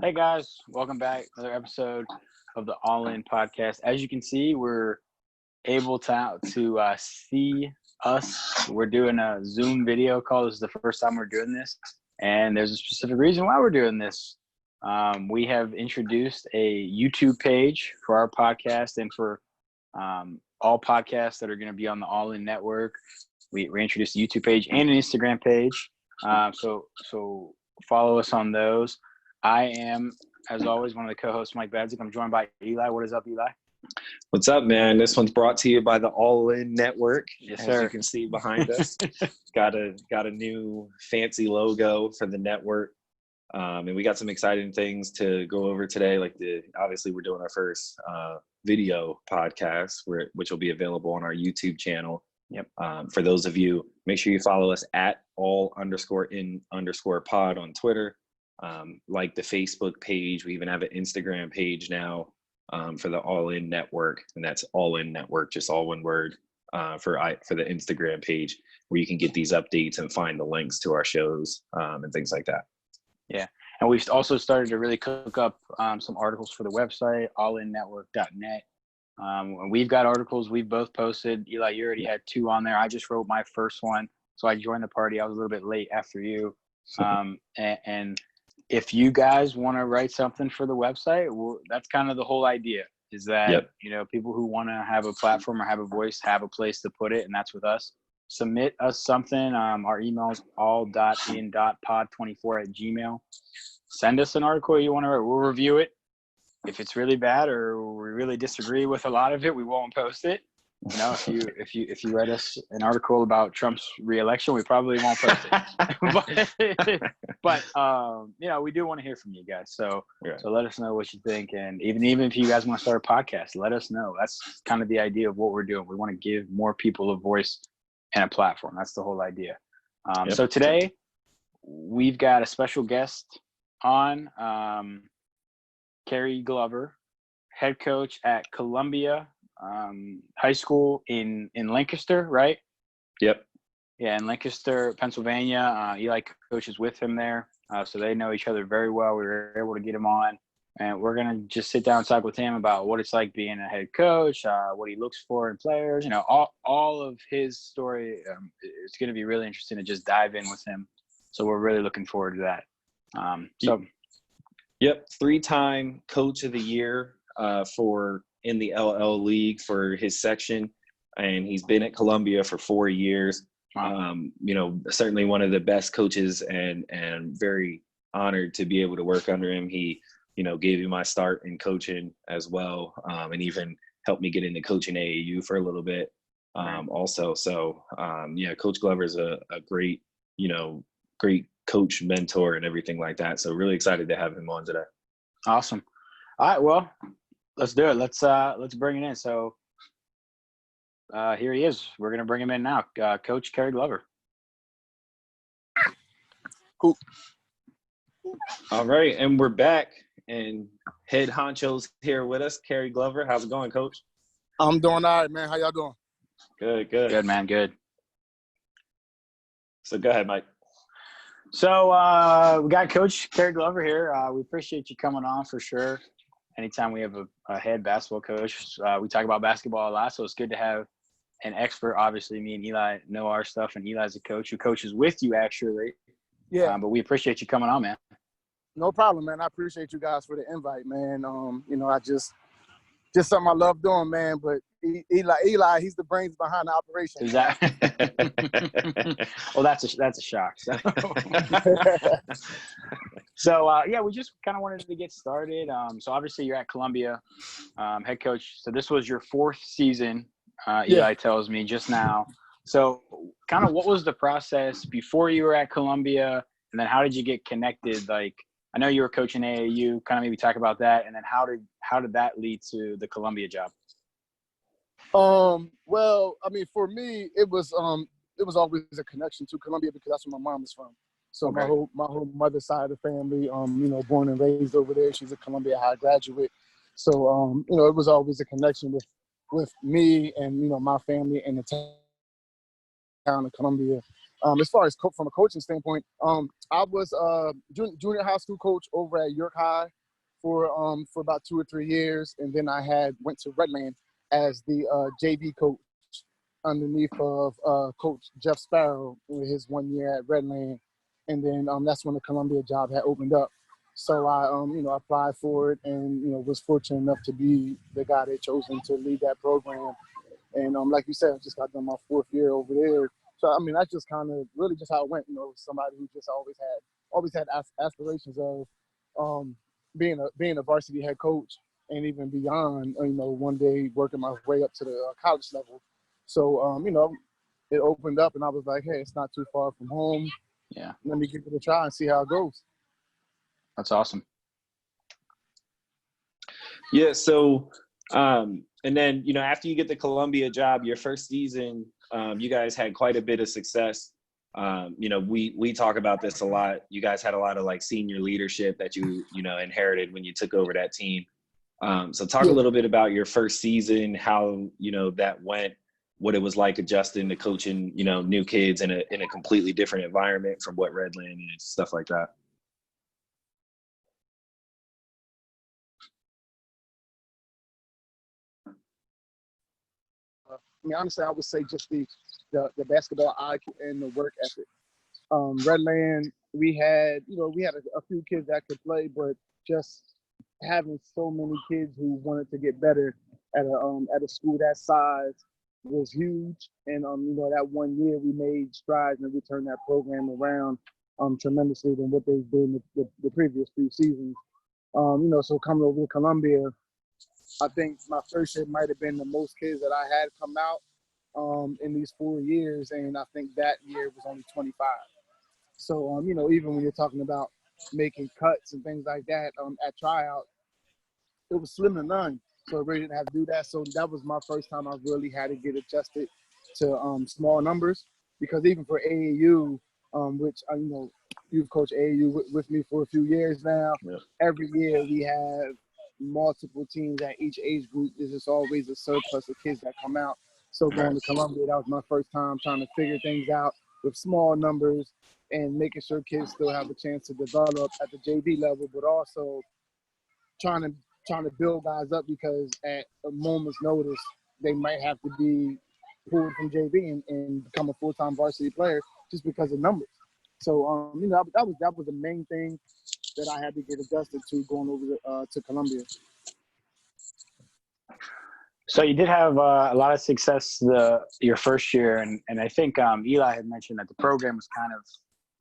Hey guys, welcome back. Another episode of the All In podcast. As you can see, we're able to see us. We're doing a Zoom video call. This is the first time we're doing this, and there's a specific reason why we're doing this. We have introduced a YouTube page for our podcast and for all podcasts that are going to be on the All In network. We introduced a YouTube page and an Instagram page. So follow us on those. I am, as always, one of the co-hosts, Mike Badzik. I'm joined by Eli. What is up, Eli? What's up, man? This one's brought to you by the All In Network. Yes, as sir. you can see behind us. got a new fancy logo for the network. And we got some exciting things to go over today. Obviously, we're doing our first video podcast, which will be available on our YouTube channel. Yep. For those of you, make sure you follow us at all_in_pod on Twitter. Like the Facebook page. We even have an Instagram page now for the All In Network, and that's All In Network, just all one word, for the Instagram page, where you can get these updates and find the links to our shows and things like that. Yeah, and we've also started to really cook up some articles for the website, allinnetwork.net. We've got articles we've both posted. Eli, you already had 2 on there. I just wrote my first one, so I joined the party. I was a little bit late after you, and if you guys want to write something for the website, that's kind of the whole idea, is that, people who want to have a platform or have a voice, have a place to put it. And that's with us. Submit us something. Our email is all.in.pod24@gmail. Send us an article you want to write. We'll review it. If it's really bad or we really disagree with a lot of it, we won't post it. If you write us an article about Trump's reelection, we probably won't post it. but we do want to hear from you guys. So let us know what you think, and even if you guys want to start a podcast, let us know. That's kind of the idea of what we're doing. We want to give more people a voice and a platform. That's the whole idea. So today we've got a special guest on, Kerry Glover, head coach at Columbia High School in Lancaster, right? Yep. Yeah, in Lancaster, Pennsylvania. Eli coaches with him there, so they know each other very well. We were able to get him on, and we're gonna just sit down and talk with him about what it's like being a head coach, what he looks for in players. All of his story. It's gonna be really interesting to just dive in with him. So we're really looking forward to that. Yep, 3-time Coach of the Year in the LL League for his section, and he's been at Columbia for 4 years. Wow. Certainly one of the best coaches, and very honored to be able to work under him. He, gave me my start in coaching as well, and even helped me get into coaching AAU for a little bit also. So, Coach Glover is a great, great coach, mentor, and everything like that. So really excited to have him on today. Awesome. All right, well, let's do it. Let's bring it in. So here he is. We're gonna bring him in now. Coach Kerry Glover. Cool. All right, and we're back, and head honcho's here with us. Kerry Glover, how's it going, Coach? I'm doing all right, man. How y'all doing? Good. Good, man. Good. So go ahead, Mike. So we got Coach Kerry Glover here. We appreciate you coming on for sure. Anytime we have a head basketball coach, we talk about basketball a lot, so it's good to have an expert. Obviously, me and Eli know our stuff, and Eli's a coach who coaches with you, actually. Yeah. But we appreciate you coming on, man. No problem, man. I appreciate you guys for the invite, man. I just something I love doing, man. But Eli, he's the brains behind the operation. Is that? Well, that's a shock. So, we just kind of wanted to get started. So obviously you're at Columbia, head coach. So this was your 4th season, Eli tells me just now. So kind of what was the process before you were at Columbia, and then how did you get connected? Like, I know you were coaching AAU, kind of maybe talk about that. And then how did that lead to the Columbia job? Well, I mean, for me, it was always a connection to Columbia because that's where my mom is from. So Okay. my whole mother's side of the family, born and raised over there. She's a Columbia High graduate. So, it was always a connection with me and, my family and the town of Columbia. As far as from a coaching standpoint, I was junior high school coach over at York High for about 2 or 3 years, and then I went to Redland as the JV coach underneath of Coach Jeff Sparrow with his 1 year at Redland, and then that's when the Columbia job had opened up. So I applied for it, and was fortunate enough to be the guy they chosen to lead that program. And like you said, I just got done my 4th year over there. So I mean, that's just kind of really just how it went. Somebody who just always had aspirations of being a varsity head coach, and even beyond. One day working my way up to the college level. So it opened up, and I was like, hey, it's not too far from home. Yeah. Let me give it a try and see how it goes. That's awesome. Yeah. So, and then, after you get the Columbia job, your first season, you guys had quite a bit of success. We talk about this a lot. You guys had a lot of like senior leadership that you inherited when you took over that team. So talk a little bit about your first season, how, that went, what it was like adjusting to coaching, new kids in a completely different environment from what Redland and stuff like that. I mean, honestly, I would say just the basketball IQ and the work ethic. Redland, we had a few kids that could play, but just having so many kids who wanted to get better at a school that size was huge. And that 1 year we made strides and we turned that program around tremendously than what they've been the previous few seasons. So coming over to Columbia, I think my first year might have been the most kids that I had come out in these 4 years, and I think that year was only 25. So even when you're talking about making cuts and things like that at tryout, it was slim to none. So I really didn't have to do that. So that was my first time I really had to get adjusted to small numbers, because even for AAU, which you've coached AAU with me for a few years now. Yeah. Every year we have multiple teams at each age group. There's just always a surplus of kids that come out. So going to Columbia, that was my first time trying to figure things out with small numbers and making sure kids still have a chance to develop at the JV level, but also trying to build guys up, because at a moment's notice they might have to be pulled from JV and become a full-time varsity player just because of numbers. So that was the main thing that I had to get adjusted to going over to Columbia. So you did have a lot of success your first year, and I think Eli had mentioned that the program was kind of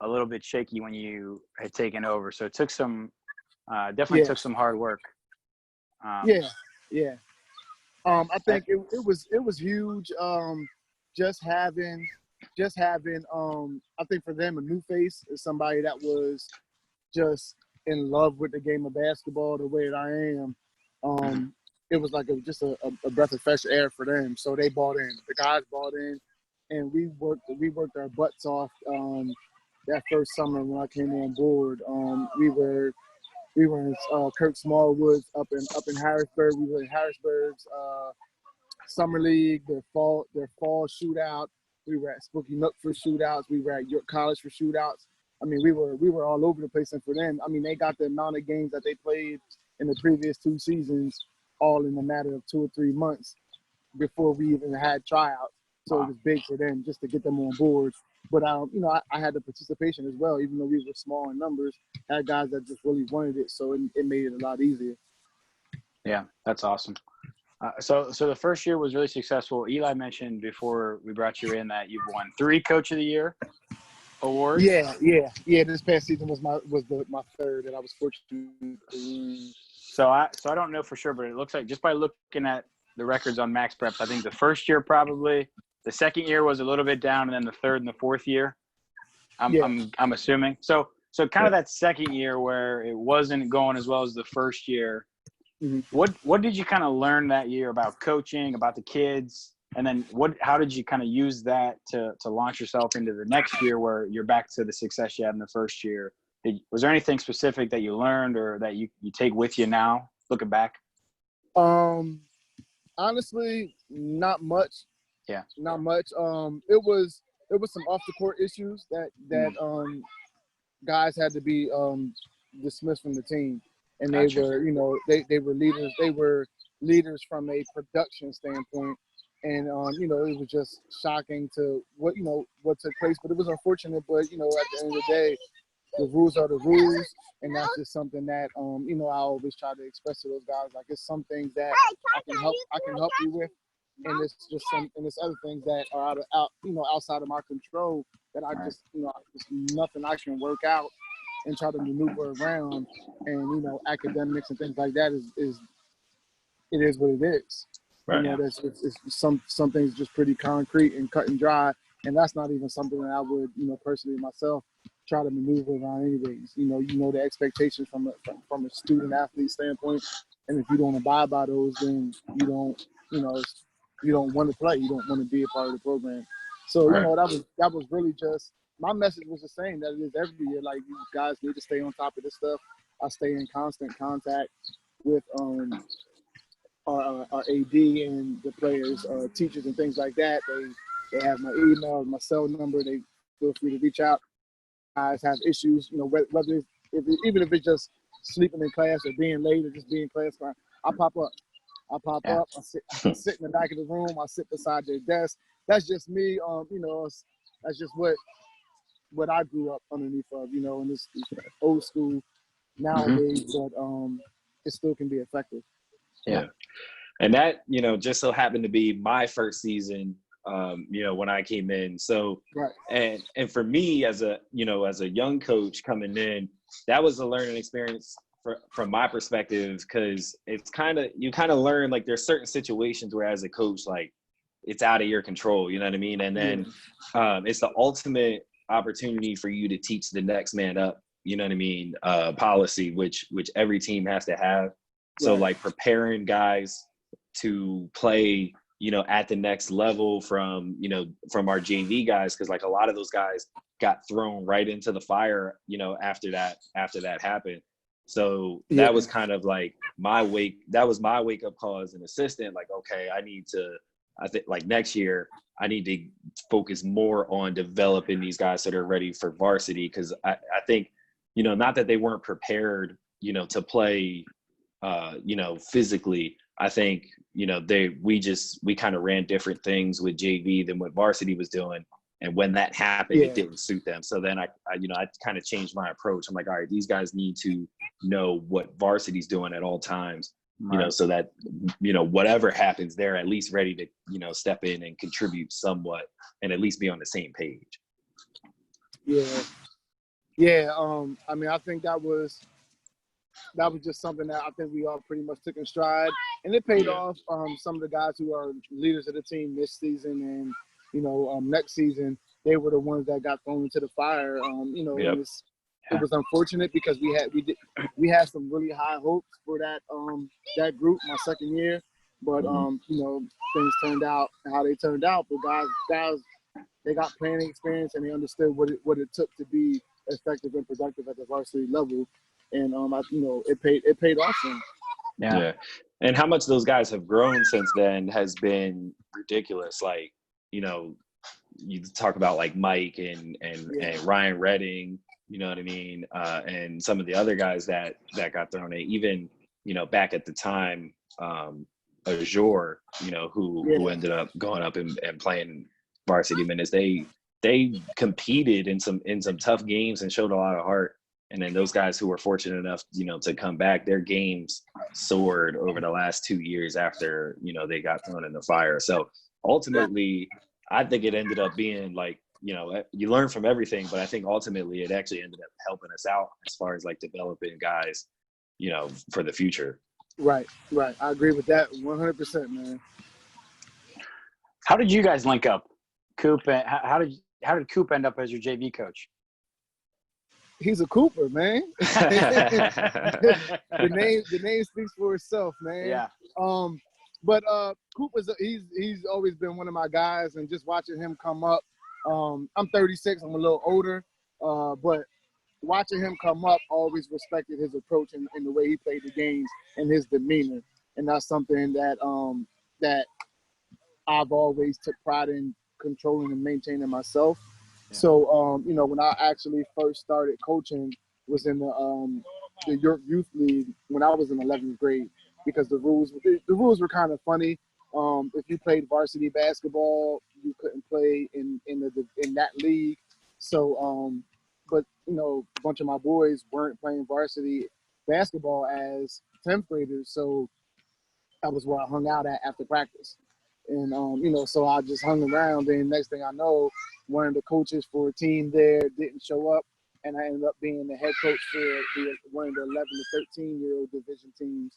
a little bit shaky when you had taken over. So it took definitely took some hard work. Yeah. I think it was huge. Just having I think for them a new face is somebody that was just in love with the game of basketball the way that I am. It was like just a breath of fresh air for them. So they bought in. The guys bought in, and we worked our butts off that first summer when I came on board. We were in Kirk Smallwood's up in Harrisburg. We were in Harrisburg's summer league, their fall shootout. We were at Spooky Nook for shootouts. We were at York College for shootouts. I mean, we were all over the place. And for them, I mean, they got the amount of games that they played in the previous 2 seasons all in a matter of 2 or 3 months before we even had tryouts. So it was big for them just to get them on board. But I had the participation as well, even though we were small in numbers. I had guys that just really wanted it, so it made it a lot easier. Yeah, that's awesome. So the first year was really successful. Eli mentioned before we brought you in that you've won 3 Coach of the Year awards. Yeah. This past season was my third, and I was fortunate to win. So I don't know for sure, but it looks like just by looking at the records on Max Preps, I think the first year probably, the second year was a little bit down, and then the third and the fourth year, I'm assuming. So kind of that second year where it wasn't going as well as the first year. Mm-hmm. What did you kind of learn that year about coaching, about the kids, and then how did you kind of use that to launch yourself into the next year where you're back to the success you had in the first year? Was there anything specific that you learned or that you take with you now, looking back? Honestly, not much. Yeah. Not much. It was it was some off the court issues that guys had to be dismissed from the team, and they Gotcha. were, they were leaders. They were leaders from a production standpoint, and it was just shocking to what took place. But it was unfortunate. But at the end of the day, the rules are the rules, and that's just something that I always try to express to those guys. Like, it's some things that I can help you with, and it's other things that are outside of my control that I just just nothing I can work out and try to maneuver around. And academics and things like that is it is what it is. Right. That's it's some things just pretty concrete and cut and dry, and that's not even something that I would personally myself try to maneuver around anyways. The expectations from a student athlete standpoint, and if you don't abide by those, then you don't want to play. You don't want to be a part of the program. So Right. that was really just my message was the same that it is every year. Like, you guys need to stay on top of this stuff. I stay in constant contact with our AD and the players, teachers and things like that. They have my email, my cell number. They feel free to reach out. Guys have issues, whether even if it's just sleeping in class or being late or just being in class, I pop up. I sit in the back of the room. I sit beside their desk. That's just me. That's just what I grew up underneath of. And it's old school nowadays, but it still can be effective. Yeah. And that, just so happened to be my first season, when I came in. So, right. And for me as a young coach coming in, that was a learning experience from my perspective, because you kind of learn, like, there's certain situations where as a coach, like, it's out of your control, you know what I mean? And then it's the ultimate opportunity for you to teach the next man up, you know what I mean? Policy, which every team has to have. So, like, preparing guys to play, at the next level from our JV guys, because, like, a lot of those guys got thrown right into the fire, after that happened. So that was kind of like my wake up call as an assistant. Like, okay, I think like next year I need to focus more on developing these guys that are ready for varsity, because I think, not that they weren't prepared, to play, physically. I think, we kind of ran different things with JV than what varsity was doing. And when that happened, it didn't suit them. So then I kind of changed my approach. I'm like, all right, these guys need to know what varsity's doing at all times, so that, whatever happens, they're at least ready to, step in and contribute somewhat and at least be on the same page. Yeah. I mean, I think that was just something that I think we all pretty much took in stride, and it paid off. Some of the guys who are leaders of the team this season and, next season, they were the ones that got thrown into the fire. It was unfortunate because we had some really high hopes for that group my second year, but things turned out how they turned out. But guys, they got planning experience and they understood what it took to be effective and productive at the varsity level, and it paid off for them. Yeah. And how much those guys have grown since then has been ridiculous. Like, you talk about like Mike and Ryan Redding, you know what I mean? And some of the other guys that got thrown in, even, back at the time, Azure, who ended up going up and playing varsity minutes. They competed in some tough games and showed a lot of heart. And then those guys who were fortunate enough, to come back, their games soared over the last 2 years after, they got thrown in the fire. So ultimately, I think it ended up being like, you learn from everything, but I think ultimately it actually ended up helping us out as far as like developing guys, for the future. Right. I agree with that 100%, man. How did you guys link up, Coop? How did Coop end up as your JV coach? He's a Cooper, man. The name speaks for itself, man. Yeah. But Coop he's always been one of my guys, and just watching him come up. I'm 36. I'm a little older, but watching him come up, always respected his approach and the way he played the games and his demeanor, and that's something that that I've always took pride in controlling and maintaining myself. Yeah. So, when I actually first started coaching was in the York Youth League when I was in 11th grade, because the rules were kind of funny. If you played varsity basketball, you couldn't play in that league. So, but a bunch of my boys weren't playing varsity basketball as 10th graders, so that was where I hung out at after practice. And so I just hung around. And next thing I know, one of the coaches for a team there didn't show up, and I ended up being the head coach for one of the 11 to 13-year-old division teams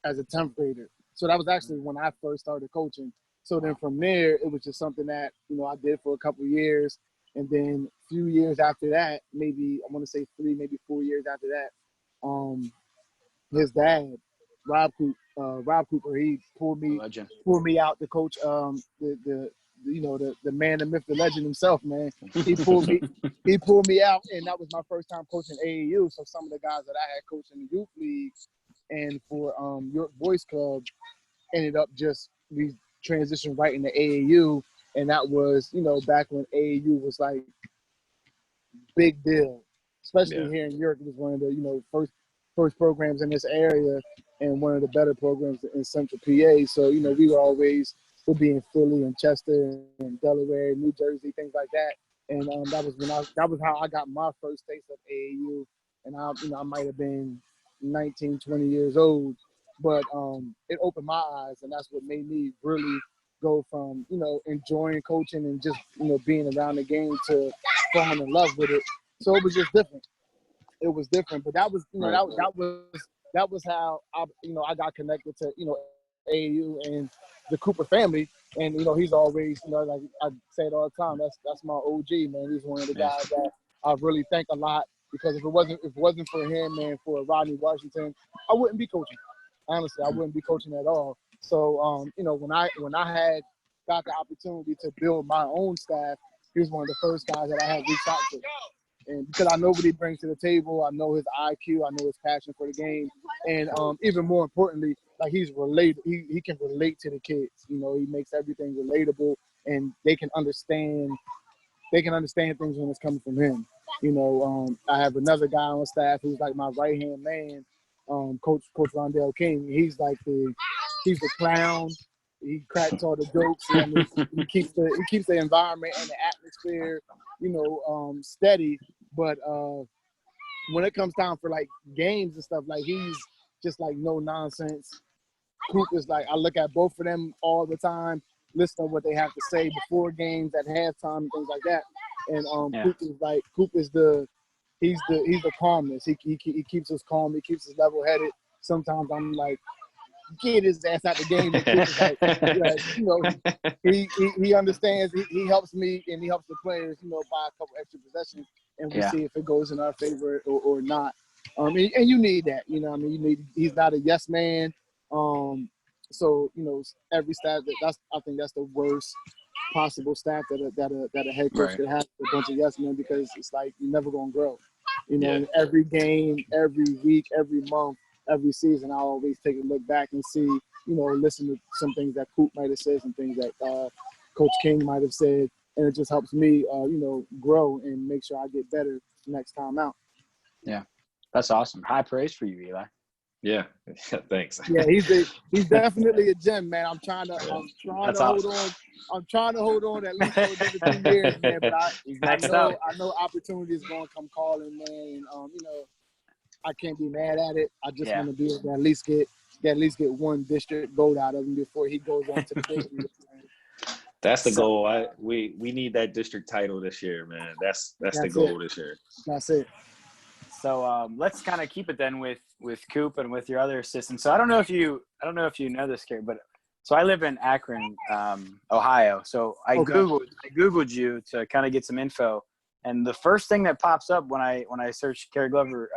as a 10th grader. So that was actually when I first started coaching. So then from there, it was just something that I did for a couple of years, and then a few years after that, maybe I want to say 3, maybe 4 years after that, his dad, Rob Cooper, he pulled me out to coach the man, the myth, the legend himself, man. He pulled me out, and that was my first time coaching AAU. So some of the guys that I had coached in the youth league and for York Boys Club ended up we transitioned right into AAU, and that was back when AAU was like big deal, especially here in York. It was one of the first programs in this area and one of the better programs in Central PA. So we would be in Philly and Chester and Delaware, New Jersey, things like that. And that was how I got my first taste of AAU. And I might have been 19, 20 years old, but it opened my eyes, and that's what made me really go from enjoying coaching and just being around the game to falling in love with it. So it was just different. It was different, but that was that was how I got connected to AAU and the Cooper family. And he's always like I say it all the time, that's my OG, man. He's one of the guys that I really thank a lot, because if it wasn't for him and for Rodney Washington, I wouldn't be coaching. Honestly, I wouldn't be coaching at all. So when I had got the opportunity to build my own staff, he was one of the first guys that I had reached out to. And because I know what he brings to the table, I know his IQ, I know his passion for the game, and even more importantly, like he's relatable. He can relate to the kids. He makes everything relatable, and they can understand things when it's coming from him. I have another guy on staff who's like my right hand man, Coach Rondell King. He's the clown. He cracks all the jokes, and he keeps the environment and the atmosphere, steady. But when it comes time for like games and stuff, like he's just like no nonsense. Coop is like, I look at both of them all the time, listen to what they have to say before games, at halftime, and things like that. And Coop is he's the calmness. He keeps us calm. He keeps us level headed. Sometimes I'm like, get his ass out the game. And Coop is like, he understands. He helps me, and he helps the players, by a couple extra possessions, and we see if it goes in our favor or not. And you need that. He's not a yes man. So every staff I think that's the worst possible staff that a head coach could have, a bunch of yes men, because it's like you're never gonna grow. Every game, every week, every month, every season, I always take a look back and see, listen to some things that Coop might have said, some things that Coach King might have said, and it just helps me, grow and make sure I get better next time out. Yeah, that's awesome. High praise for you, Eli. Yeah, thanks. Yeah, he's definitely a gem, man. I'm trying to hold on. I'm trying to hold on at least for another 2 years, man. But I know opportunity is going to come calling, man. And I can't be mad at it. I just want to be able to at least get one district gold out of him before he goes on to the big league. That's the goal. We need that district title this year, man. That's the goal this year. That's it. So let's kind of keep it then with Coop and with your other assistants. So I don't know if you know this, Kerry, but so I live in Akron, Ohio. So I Googled you to kind of get some info, and the first thing that pops up when I search Kerry Glover,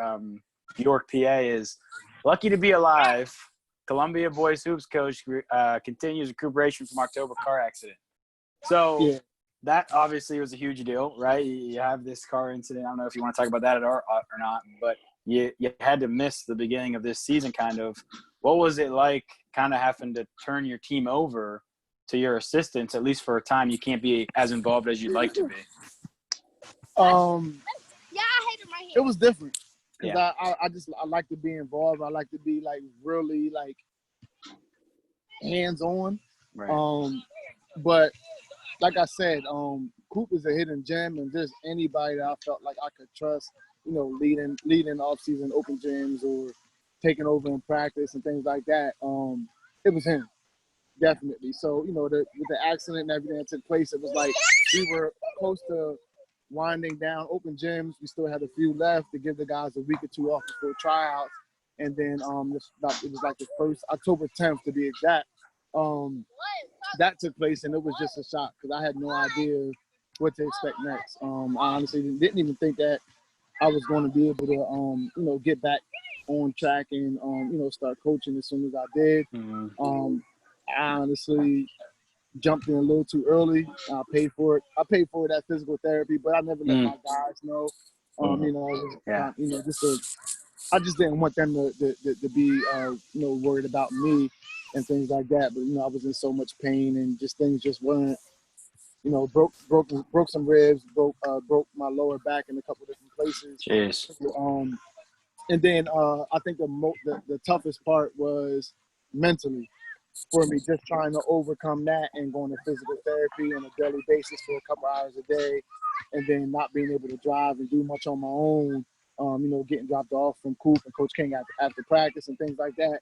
York, PA, is lucky to be alive. Columbia boys hoops coach continues recuperation from October car accident. So that obviously was a huge deal, right? You have this car incident. I don't know if you want to talk about that or not, but you had to miss the beginning of this season kind of. What was it like kind of having to turn your team over to your assistants, at least for a time, you can't be as involved as you'd like to be? It was different because Yeah. I like to be involved. I like to be like really like hands on. Right. But like I said, Coop is a hidden gem, and there's anybody that I felt like I could trust, you know, leading off-season open gyms or taking over in practice and things like that. It was him, definitely. So, you know, with the accident and everything that took place, it was like we were close to winding down open gyms. We still had a few left to give the guys a week or two off before tryouts. And then it was like the first October 10th to be exact. That took place, and it was just a shock because I had no idea what to expect next. I honestly didn't even think that I was going to be able to, you know, get back on track and, you know, start coaching as soon as I did. Mm-hmm. I honestly jumped in a little too early. I paid for it. I paid for that physical therapy, but I never let my guys know. You know, you know, I just didn't want them to be, you know, worried about me and things like that. But, you know, I was in so much pain and just things just weren't, you know, broke some ribs, broke my lower back in a couple different places. Jeez. And then I think the toughest part was mentally for me, just trying to overcome that and going to physical therapy on a daily basis for a couple hours a day, and then not being able to drive and do much on my own. You know, getting dropped off from Coop and Coach King after practice and things like that.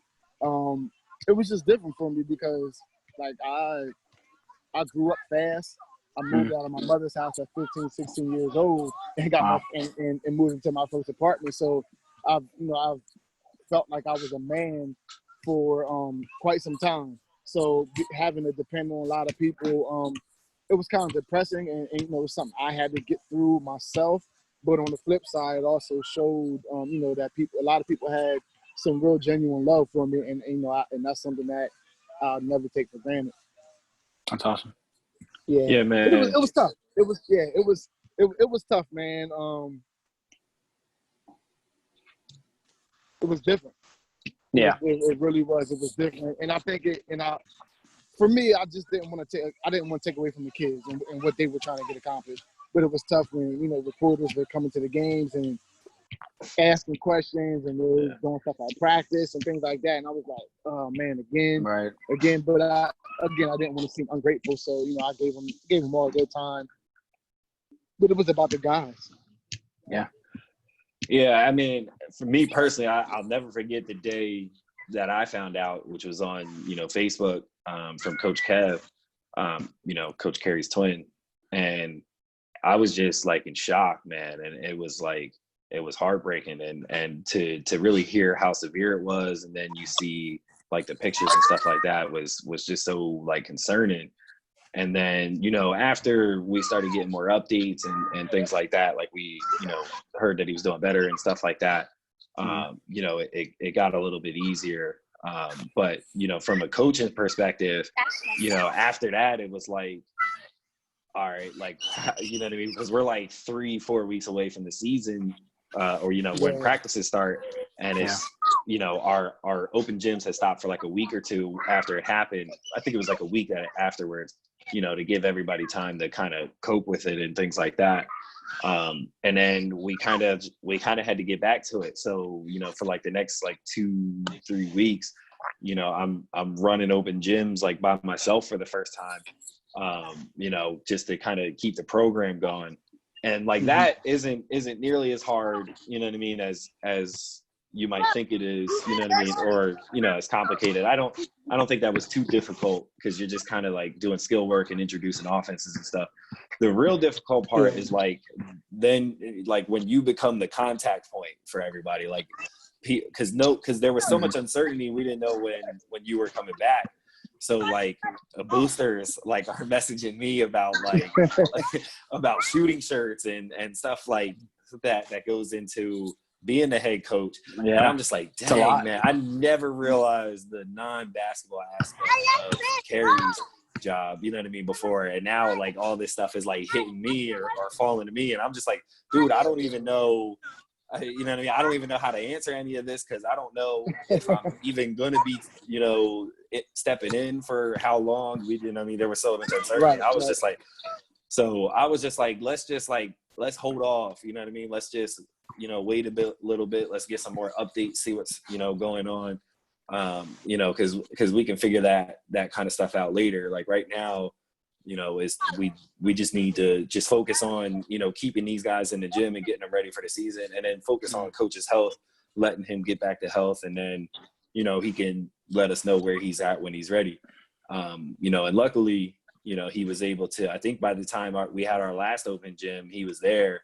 It was just different for me because, like, I grew up fast. I moved out of my mother's house at 15, 16 years old and got and moved into my first apartment. So I've felt like I was a man for quite some time. So having to depend on a lot of people, it was kind of depressing, and you know, it was something I had to get through myself. But on the flip side, it also showed, you know, that a lot of people had some real genuine love for me, and you know, and that's something that I'll never take for granted. That's awesome. Yeah, man. But it was tough. It was tough, man. It was different. Yeah. It really was. It was different, and I think for me, I just didn't want to take away from the kids and what they were trying to get accomplished. But it was tough when, you know, reporters were coming to the games and asking questions, and they were doing stuff like practice and things like that. And I was like, oh man, again. But I didn't want to seem ungrateful, so, you know, I gave them all a good time. But it was about the guys. Yeah, I mean, for me personally, I'll never forget the day that I found out, which was on, you know, Facebook, from Coach Kev, you know, Coach Kerry's twin. And I was just like in shock, man. And it was heartbreaking. And to really hear how severe it was, and then you see like the pictures and stuff like that was just so like concerning. And then, you know, after we started getting more updates and things like that, like we, you know, heard that he was doing better and stuff like that, you know, it got a little bit easier. But, you know, from a coaching perspective, you know, after that, it was like, all right, like, you know what I mean? Because we're like 3-4 weeks away from the season, or, you know, when practices start, and it's, you know, our open gyms had stopped for like a week or two after it happened. I think it was like a week afterwards, you know, to give everybody time to kind of cope with it and things like that. And then we kind of had to get back to it. So, you know, for like the next like 2-3 weeks, you know, I'm running open gyms like by myself for the first time, you know, just to kind of keep the program going. And like that isn't nearly as hard, you know what I mean, as you might think it is, you know what I mean, or, you know, it's complicated. I don't think that was too difficult, because you're just kind of like doing skill work and introducing offenses and stuff. The real difficult part is like then like when you become the contact point for everybody, like because there was so much uncertainty. We didn't know when you were coming back. So like boosters like are messaging me about like about shooting shirts and stuff like that goes into being the head coach. And I'm just like, dang, man, I never realized the non-basketball aspect of Kerry's job, you know what I mean, before. And now like all this stuff is like hitting me or falling to me, and I'm just like, dude, I don't even know, you know what I mean, I don't even know how to answer any of this, because I don't know if I'm even gonna be, you know, stepping in for how long. We didn't. I mean, there was so much uncertainty. I was just like, let's hold off. You know what I mean? Let's just, wait a little bit. Let's get some more updates, see what's, going on. Because we can figure that kind of stuff out later. Like right now, we just need to just focus on, keeping these guys in the gym and getting them ready for the season, and then focus on coach's health, letting him get back to health. And then, he can let us know where he's at when he's ready. And luckily, he was able to, I think by the time we had our last open gym, he was there,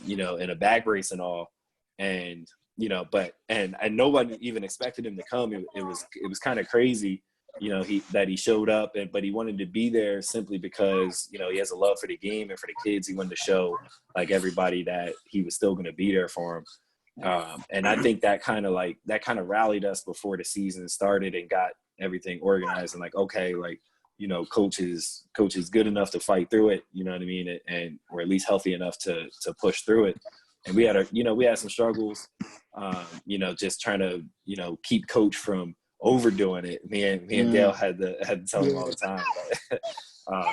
in a back brace and all. And, and no one even expected him to come. It was kind of crazy, that he showed up, but he wanted to be there simply because, he has a love for the game and for the kids. He wanted to show like everybody that he was still going to be there for him. And I think that kind of rallied us before the season started and got everything organized and like, okay, like, coach is good enough to fight through it, you know what I mean? And or at least healthy enough to push through it. And we had some struggles, just trying to, keep coach from overdoing it. Me and Dale had to tell him all the time. But,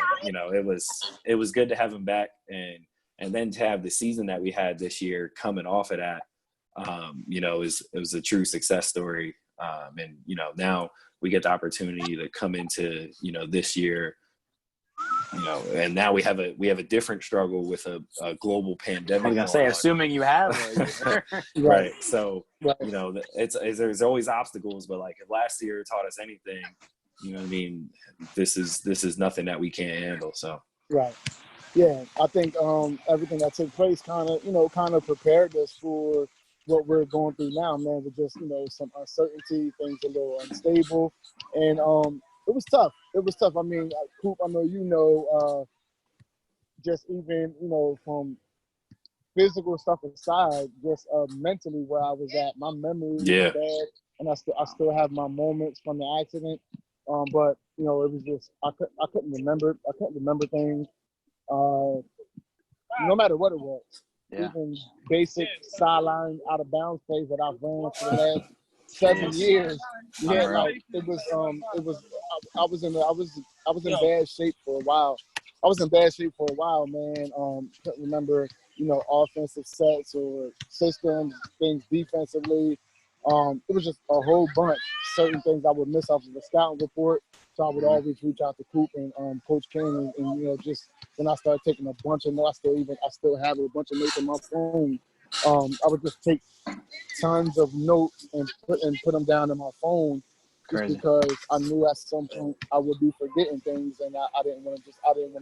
it was good to have him back, and then to have the season that we had this year coming off of that, it was a true success story. And now we get the opportunity to come into this year, and now we have a different struggle with a global pandemic. I was gonna say, assuming you have, right. So there's always obstacles, but like if last year taught us anything, you know what I mean, this is nothing that we can't handle. So right, yeah, I think everything that took place kind of prepared us for what we're going through now, man. With just some uncertainty, things a little unstable, and it was tough. I mean, Coop, I know just even from physical stuff aside, just mentally where I was at, my memory was bad, and I still have my moments from the accident. But it was just I couldn't remember things, no matter what it was. Yeah. Even basic sideline out of bounds plays that I've ran for the last 7 years. Yeah, like it was. I was in bad shape for a while. Man. Couldn't remember, offensive sets or systems, things defensively. It was just a whole bunch. Certain things I would miss off of the scouting report. So I would always reach out to Coop and Coach King, and just when I started taking a bunch of notes, I still have a bunch of notes on my phone. I would just take tons of notes and put them down in my phone, just because I knew at some point I would be forgetting things, and I didn't want to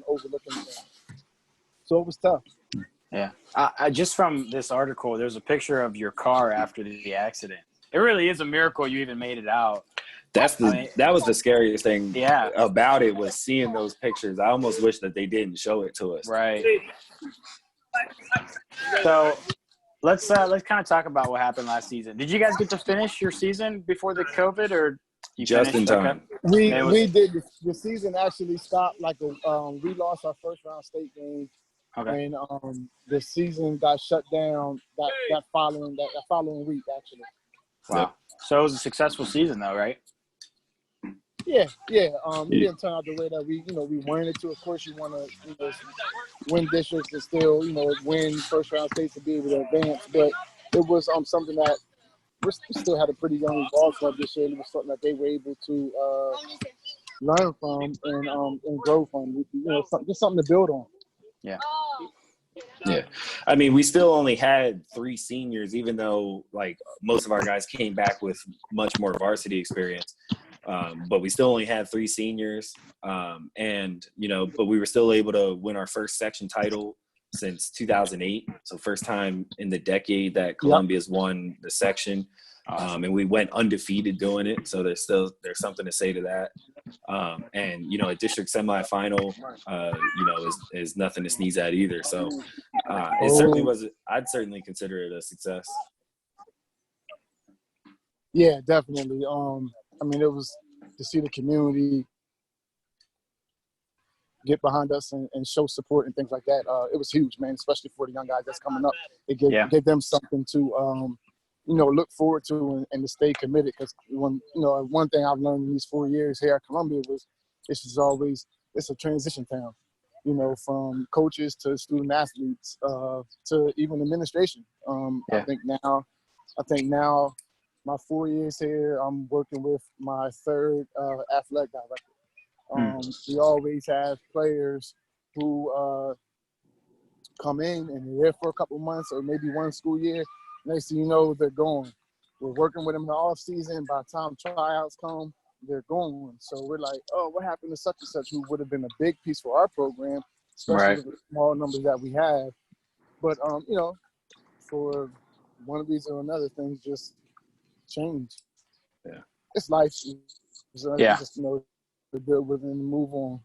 overlook anything. So it was tough. Yeah. I just from this article, there's a picture of your car after the accident. It really is a miracle you even made it out. That was the scariest thing about it, was seeing those pictures. I almost wish that they didn't show it to us. Right. So let's kind of talk about what happened last season. Did you guys get to finish your season before the COVID, or you just in time? Okay? We did. The season actually stopped. We lost our first round state game. Okay. And the season got shut down that following week, actually. Wow. Yep. So it was a successful season, though, right? Yeah. It didn't turn out the way that we wanted it to. Of course, you want to win districts and still win first round states to be able to advance. But it was something that we still had a pretty young ball club this year. It was something that they were able to learn from and grow from. Just something to build on. Yeah. Yeah. I mean, we still only had 3 seniors, even though like most of our guys came back with much more varsity experience. But we still only had 3 seniors. But we were still able to win our first section title since 2008. So first time in the decade that Columbia's won the section. And we went undefeated doing it. So there's something to say to that. A district semifinal, is nothing to sneeze at either. So it certainly was. I'd certainly consider it a success. Yeah, definitely. It was to see the community get behind us and show support and things like that. It was huge, man, especially for the young guys that's coming up. It gave them something to look forward to and to stay committed. Because one thing I've learned in these 4 years here at Columbia was it's a transition town. From coaches to student athletes to even administration. I think now my 4 years here, I'm working with my third athletic director. We always have players who come in and they're there for a couple months or maybe one school year. Next thing you know, they're gone. We're working with them in the off season. By the time tryouts come, they're gone. So we're like, oh, what happened to such and such who would have been a big piece for our program, especially with the small numbers that we have. But, for one reason or another, things just change. Yeah. It's life. So just, to deal with and move on.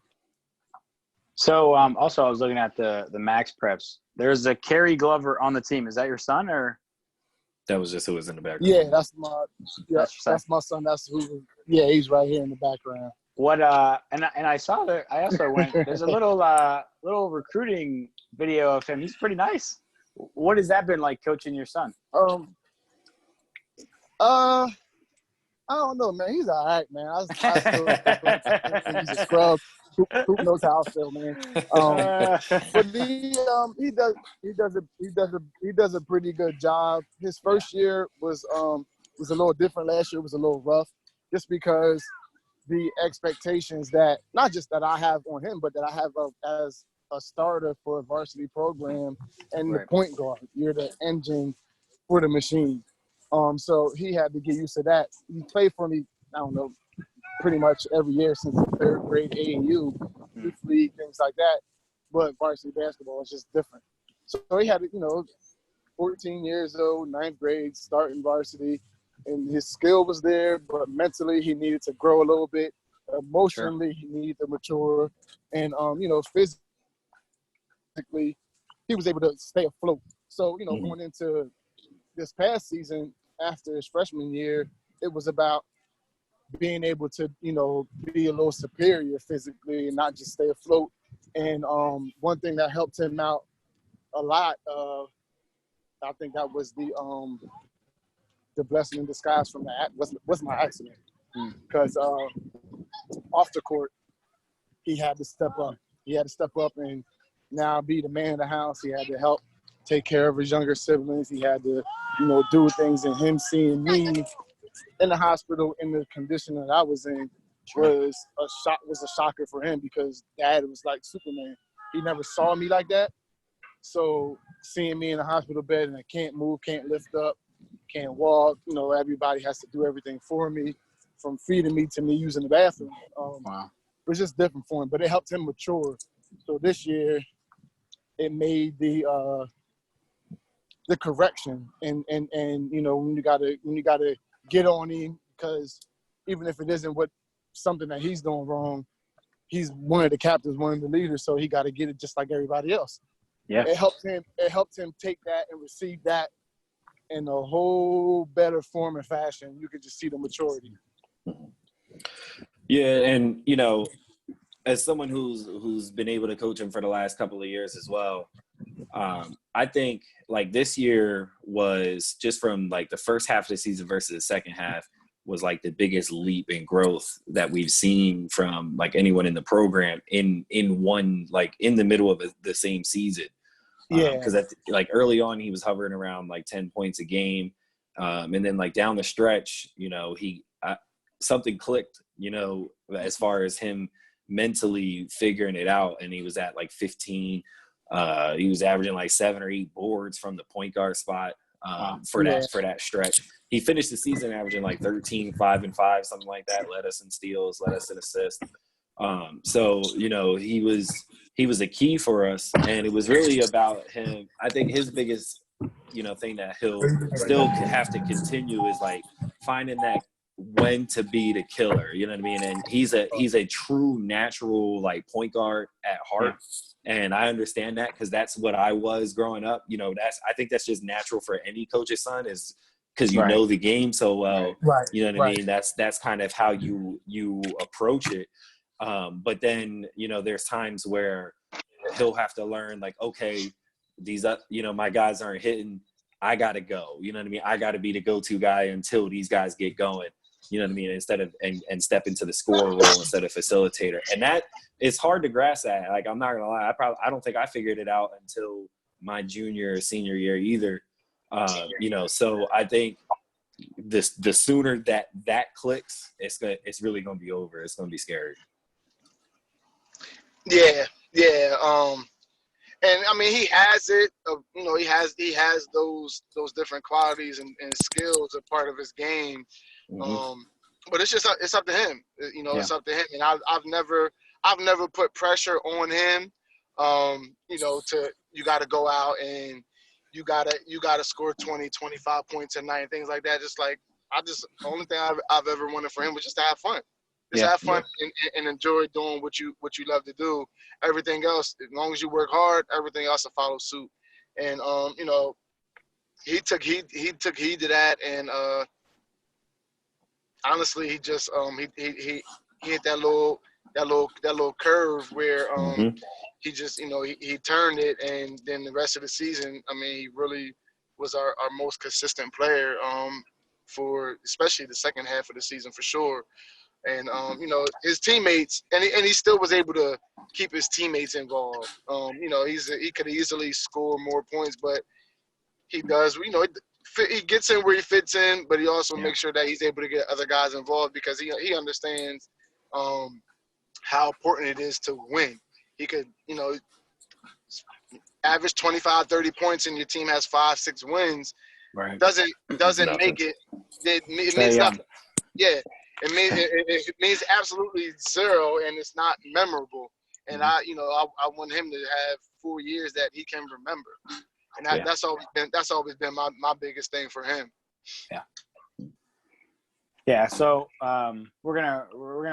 So, also, I was looking at the Max Preps. There's a Kerry Glover on the team. Is that your son or? That was just who was in the background. Yeah, that's my son. That's who. Yeah, he's right here in the background. What and I saw that. I also went. There's a little recruiting video of him. He's pretty nice. What has that been like coaching your son? I don't know, man. He's all right, man. I still he's a scrub. Who knows how I feel, man? But he does a pretty good job. His first year was a little different. Last year was a little rough, just because the expectations that not just that I have on him, but that I have as a starter for a varsity program and the point guard. You're the engine for the machine. So he had to get used to that. He played for me, I don't know, pretty much every year since the third grade AAU, youth league, things like that. But varsity basketball is just different. So he had, 14 years old, ninth grade, starting varsity, and his skill was there, but mentally he needed to grow a little bit. Emotionally, he needed to mature, and physically, he was able to stay afloat. So going into this past season, after his freshman year, it was about being able to, be a little superior physically and not just stay afloat. And one thing that helped him out a lot, I think that was the blessing in disguise from that was my accident. Because off the court, he had to step up. He had to step up and now be the man of the house. He had to help take care of his younger siblings. He had to, do things, and him seeing me in the hospital in the condition that I was in was a shocker for him, because Dad was like Superman. He never saw me like that. So seeing me in a hospital bed and I can't move, can't lift up, can't walk, everybody has to do everything for me, from feeding me to me using the bathroom. It was just different for him, but it helped him mature. So this year, it made the correction, and when you gotta get on him, because even if it isn't something that he's doing wrong, he's one of the captains, one of the leaders, so he got to get it just like everybody else. Yeah, it helped him take that and receive that in a whole better form and fashion. You could just see the maturity. Yeah, and as someone who's been able to coach him for the last couple of years as well, I think like this year was just from like the first half of the season versus the second half was like the biggest leap in growth that we've seen from like anyone in the program in one, like in the middle of the same season. Because like early on he was hovering around like 10 points a game, and then like down the stretch, something clicked, as far as him mentally figuring it out, and he was at like 15. He was averaging like 7 or 8 boards from the point guard spot for that stretch. He finished the season averaging like 13, 5 and 5, something like that. Led us in steals, led us in assists. So he was a key for us, and it was really about him. I think his biggest thing that he'll still have to continue is like finding that when to be the killer, you know what I mean? And he's a true natural like point guard at heart. And I understand that, because that's what I was growing up. I think that's just natural for any coach's son, is because you know the game so well. Right. You know what I mean? That's kind of how you approach it. But then, there's times where he'll have to learn like, okay, these my guys aren't hitting. I got to go. You know what I mean? I got to be the go-to guy until these guys get going. You know what I mean? Instead of and step into the scorer role instead of facilitator. And that it's hard to grasp that. Like, I'm not gonna lie, I don't think I figured it out until my junior or senior year either. You know, so I think the sooner that clicks, it's really gonna be over. It's gonna be scary. Yeah, yeah. And I mean, he has it. You know, he has those different qualities and skills a part of his game. Mm-hmm. But it's up to him. You know, it's up to him. And I've never put pressure on him. You know, you got to go out and you gotta score 20, 25 points a night and things like that. Just like the only thing I've ever wanted for him was just to have fun. Just have fun and enjoy doing what you love to do. Everything else, as long as you work hard, everything else will follow suit. And you know, he took heed to that, and honestly, he just he hit that little curve where he just, you know, he turned it, and then the rest of the season, I mean, he really was our most consistent player for especially the second half of the season for sure. And you know, his teammates, and he still was able to keep his teammates involved. You know, he could easily score more points, but he does. You know, he gets in where he fits in, but he also makes sure that he's able to get other guys involved because he understands how important it is to win. He could, you know, average 25, 30 points, and your team has 5, 6 wins. Right. Doesn't make it. It means nothing. Yeah. It means absolutely zero, and it's not memorable. And I want him to have 4 years that he can remember, and that's always been my biggest thing for him. Yeah. Yeah. So we're gonna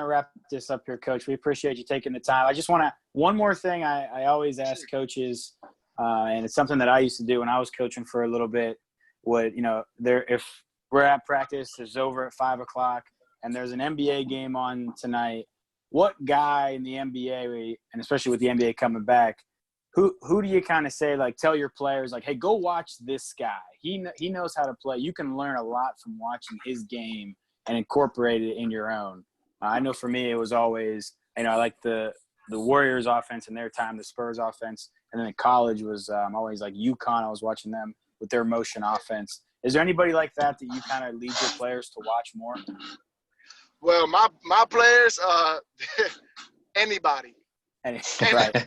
wrap this up here, Coach. We appreciate you taking the time. I just want to one more thing. I always ask coaches, and it's something that I used to do when I was coaching for a little bit. If we're at practice, it's over at 5:00. And there's an NBA game on tonight, what guy in the NBA, and especially with the NBA coming back, who do you kind of say, like, tell your players, like, hey, go watch this guy. He knows how to play. You can learn a lot from watching his game and incorporate it in your own. I know for me it was always, you know, I like the Warriors offense in their time, the Spurs offense, and then in college was always like UConn. I was watching them with their motion offense. Is there anybody like that you kind of lead your players to watch more? Well, my players, anybody. Right. Anybody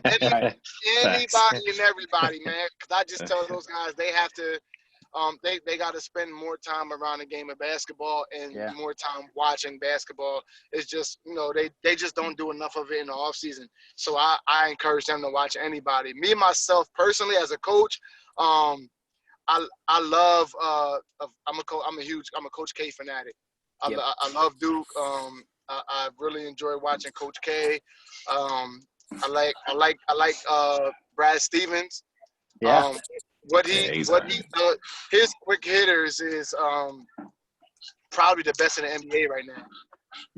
and everybody, man. Because I just tell those guys they have to, they got to spend more time around the game of basketball and more time watching basketball. It's just, you know, they just don't do enough of it in the off season. So I encourage them to watch anybody. Me myself personally as a coach, I love. I'm a Coach K fanatic. I love Duke. I really enjoy watching Coach K. I like Brad Stevens. Yeah. His quick hitters is probably the best in the NBA right now.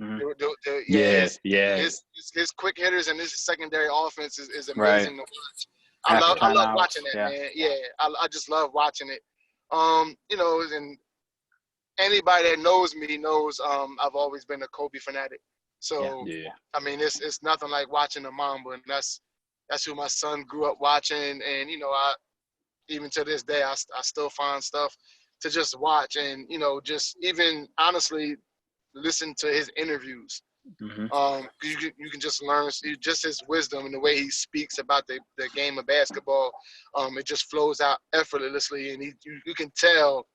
Mm-hmm. His quick hitters and his secondary offense is amazing right. to watch. I love watching that, man. Yeah, I just love watching it. You know, and anybody that knows me knows I've always been a Kobe fanatic. So I mean, it's nothing like watching the Mamba, and that's who my son grew up watching. And you know, even to this day, I still find stuff to just watch, and you know, just even honestly listen to his interviews. Mm-hmm. You can just learn just his wisdom and the way he speaks about the game of basketball. It just flows out effortlessly, and you can tell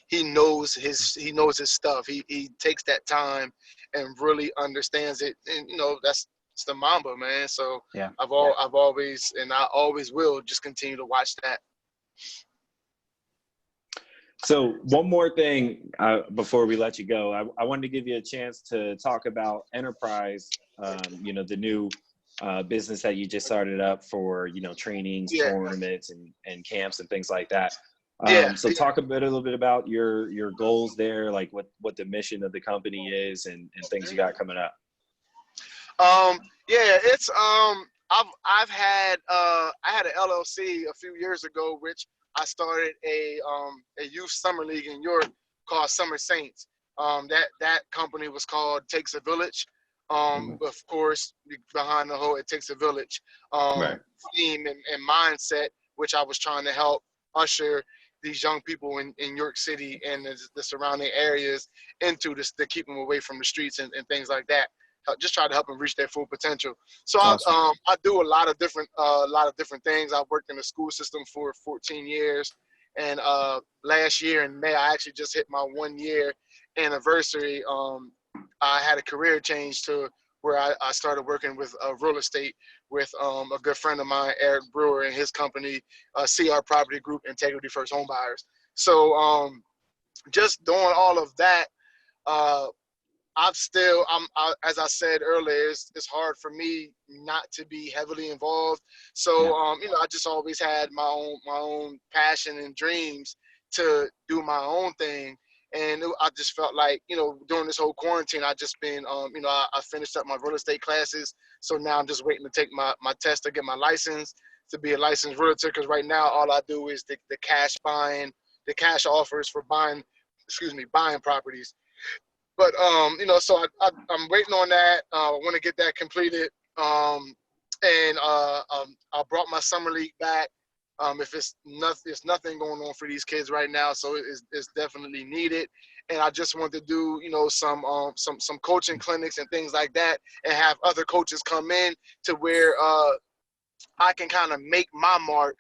he knows his stuff. He takes that time and really understands it, and you know it's the Mamba, man. So I've always, and I always will, just continue to watch that. So one more thing before we let you go, I wanted to give you a chance to talk about Enterprise, you know, the new business that you just started up for, you know, trainings, tournaments, and camps and things like that. So talk a little bit about your goals there, like what the mission of the company is and things you got coming up. It's I had an LLC a few years ago, which I started a youth summer league in York called Summer Saints. That company was called Takes a Village. Of course, behind the whole It Takes a Village Right. theme and mindset, which I was trying to help usher these young people in York City and the surrounding areas into this, to keep them away from the streets and things like that. Just try to help them reach their full potential. So Awesome. I do a lot of different things. I've worked in the school system for 14 years, and last year in May I actually just hit my 1 year anniversary. I had a career change to where I started working with real estate with a good friend of mine, Eric Brewer, and his company, CR Property Group, Integrity First Home Buyers. So just doing all of that, as I said earlier, it's hard for me not to be heavily involved. So, I just always had my own passion and dreams to do my own thing. And I just felt like, during this whole quarantine, I just been, I finished up my real estate classes. So now I'm just waiting to take my test to get my license to be a licensed realtor. Because right now, all I do is the cash offers for buying properties. But so I'm waiting on that. I want to get that completed. And I brought my summer league back. If it's nothing going on for these kids right now, so it's definitely needed. And I just want to do some coaching clinics and things like that, and have other coaches come in to where I can kind of make my mark,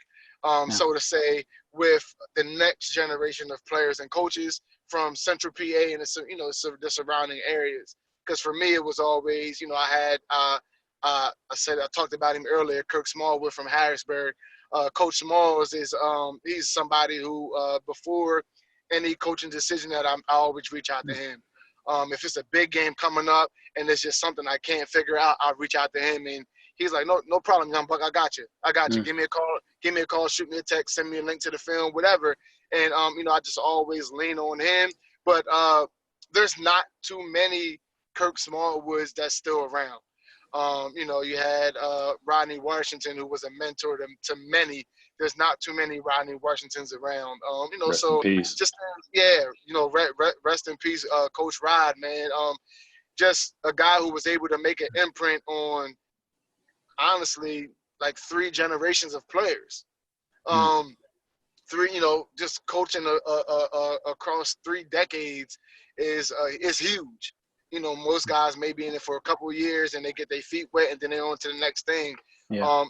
so to say, with the next generation of players and coaches from Central PA and the surrounding areas. Because for me, it was always, I had I talked about him earlier, Kirk Smallwood from Harrisburg. Coach Smalls is he's somebody who before any coaching decision that I always reach out to him. If it's a big game coming up and it's just something I can't figure out, I'll reach out to him, and he's like, no problem, young buck. I got you. Give me a call, shoot me a text, send me a link to the film, whatever. And, I just always lean on him. But there's not too many Kirk Smallwoods that's still around. You had Rodney Washington, who was a mentor to many. There's not too many Rodney Washingtons around. Rest in peace. Just, rest in peace, Coach Rod, man. Just a guy who was able to make an imprint on, honestly, like 3 generations of players. Just coaching across 3 decades is huge. Most guys may be in it for a couple of years and they get their feet wet and then they're on to the next thing. Yeah.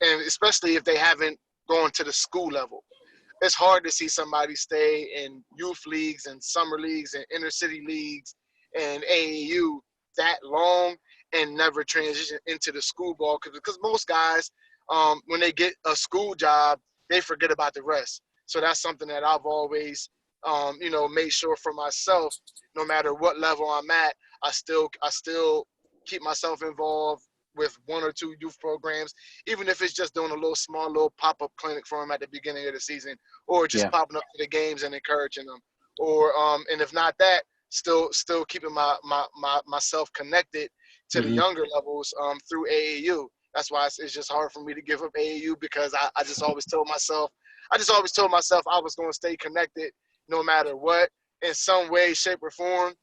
And especially if they haven't gone to the school level. It's hard to see somebody stay in youth leagues and summer leagues and inner city leagues and AAU that long and never transition into the school ball, because most guys, when they get a school job, they forget about the rest. So that's something that I've always, made sure for myself. No matter what level I'm at, I still keep myself involved with 1 or 2 youth programs, even if it's just doing a small little pop-up clinic for them at the beginning of the season, or just popping up to the games and encouraging them, or and if not that, still keeping myself connected to the younger levels through AAU. That's why it's just hard for me to give up AAU, because I just always told myself I was going to stay connected no matter what, in some way, shape, or form,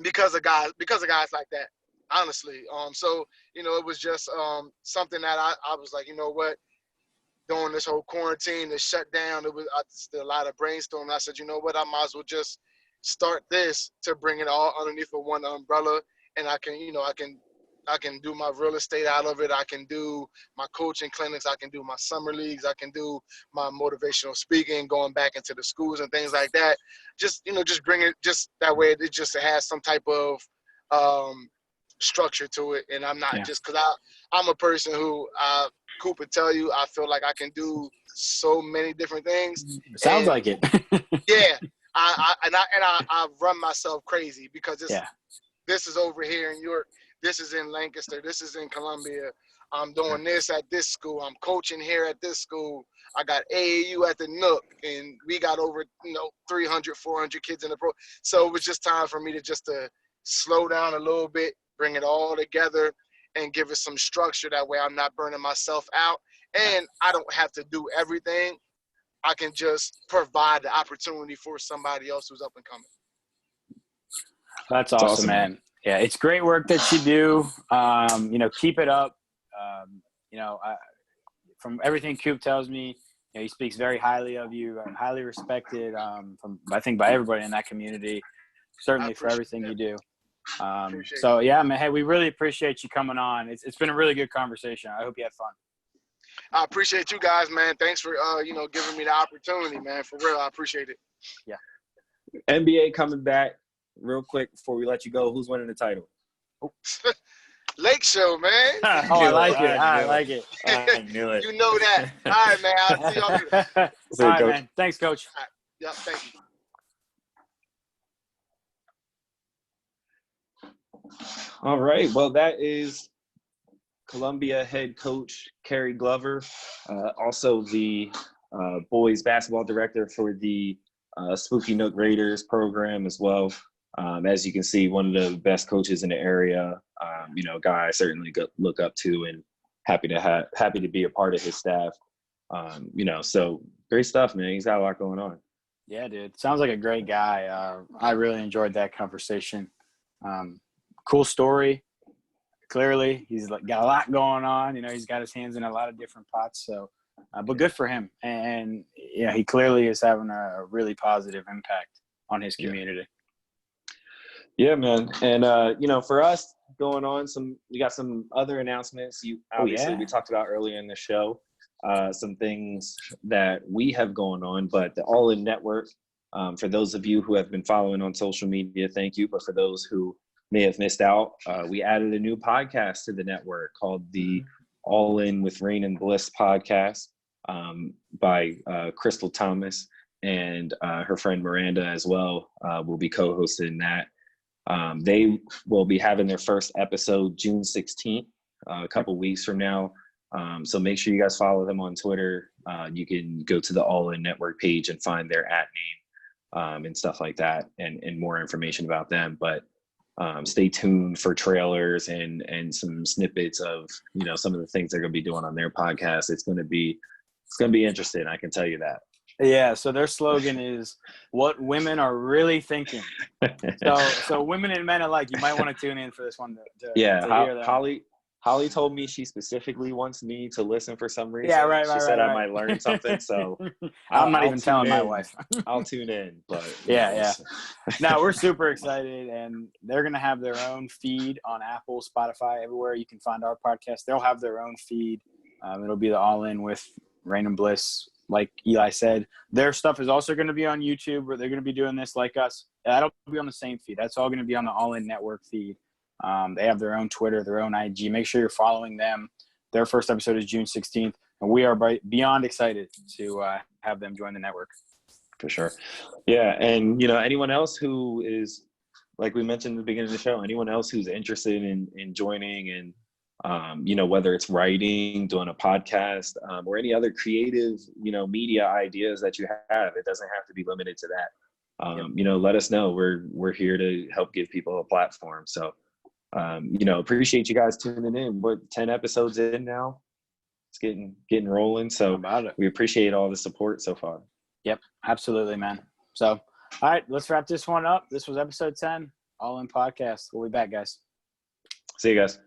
because of guys like that, honestly. So it was just something that I was like, what, during this whole quarantine, the shutdown, I just did a lot of brainstorming. I said, what, I might as well just start this to bring it all underneath of one umbrella, and I can do my real estate out of it. I can do my coaching clinics. I can do my summer leagues. I can do my motivational speaking, going back into the schools and things like that. Just bring it just that way. It just has some type of structure to it. And I'm not just, because I'm a person who, Coop would tell you, I feel like I can do so many different things. Sounds like it. Yeah. I run myself crazy, because this is over here in York. This is in Lancaster. This is in Columbia. I'm doing this at this school. I'm coaching here at this school. I got AAU at the Nook, and we got over 300, 400 kids in the pro. So it was just time for me to slow down a little bit, bring it all together, and give it some structure. That way I'm not burning myself out, And I don't have to do everything. I can just provide the opportunity for somebody else who's up and coming. That's awesome, man. Yeah, it's great work that you do. Keep it up. From everything Coop tells me, he speaks very highly of you, highly respected by everybody in that community, certainly for everything you do. Yeah, man, hey, we really appreciate you coming on. It's been a really good conversation. I hope you had fun. I appreciate you guys, man. Thanks for, giving me the opportunity, man. For real, I appreciate it. Yeah. NBA coming back real quick before we let you go. Who's winning the title? Lake Show, man. I like it. I like it. I knew it. You know that. All right, man. I'll see y'all later. All right, Coach. Man. Thanks, Coach. All right. Yep, thank you. All right. Well, that is Columbia head coach Kerry Glover, also the boys basketball director for the Spooky Nook Raiders program as well. As you can see, one of the best coaches in the area. Guy I certainly look up to, and happy to be a part of his staff. So great stuff, man. He's got a lot going on. Yeah, dude. Sounds like a great guy. I really enjoyed that conversation. Cool story. Clearly, he's got a lot going on. He's got his hands in a lot of different pots. So, but good for him. And yeah, he clearly is having a really positive impact on his community. Yeah, man. And for us going on, we got some other announcements. We talked about earlier in the show, some things that we have going on, but the All In Network. For those of you who have been following on social media, thank you. But for those who may have missed out, we added a new podcast to the network called the All In with Rain and Bliss podcast by Crystal Thomas and her friend Miranda as well will be co-hosting that. They will be having their first episode June 16th, a couple weeks from now. So make sure you guys follow them on Twitter. You can go to the All In Network page and find their @name and stuff like that and more information about them. But stay tuned for trailers and some snippets of some of the things they're going to be doing on their podcast. It's going to be interesting. I can tell you that. Yeah. So their slogan is "What women are really thinking." So women and men alike, you might want to tune in for this one. To hear that. Holly told me she specifically wants me to listen for some reason. Yeah, right. She said I might learn something. So I'm not even telling my wife. I'll tune in. But yeah. No, we're super excited, and they're gonna have their own feed on Apple, Spotify, everywhere you can find our podcast. They'll have their own feed. It'll be the All In with Rain and Bliss. Like Eli said, their stuff is also going to be on YouTube, where they're going to be doing this like us. That'll be on the same feed. That's all going to be on the All In Network feed. They have their own Twitter, their own IG. Make sure you're following them. Their first episode is June 16th, and we are beyond excited to have them join the network. For sure. Yeah, and anyone else who is, like we mentioned at the beginning of the show, anyone else who's interested in joining and whether it's writing, doing a podcast, or any other creative, media ideas that you have, it doesn't have to be limited to that. Let us know. We're here to help give people a platform. So, appreciate you guys tuning in. We're 10 episodes in now. It's getting rolling. So we appreciate all the support so far. Yep, absolutely, man. So, all right, let's wrap this one up. This was episode 10, All In Podcast. We'll be back, guys. See you guys.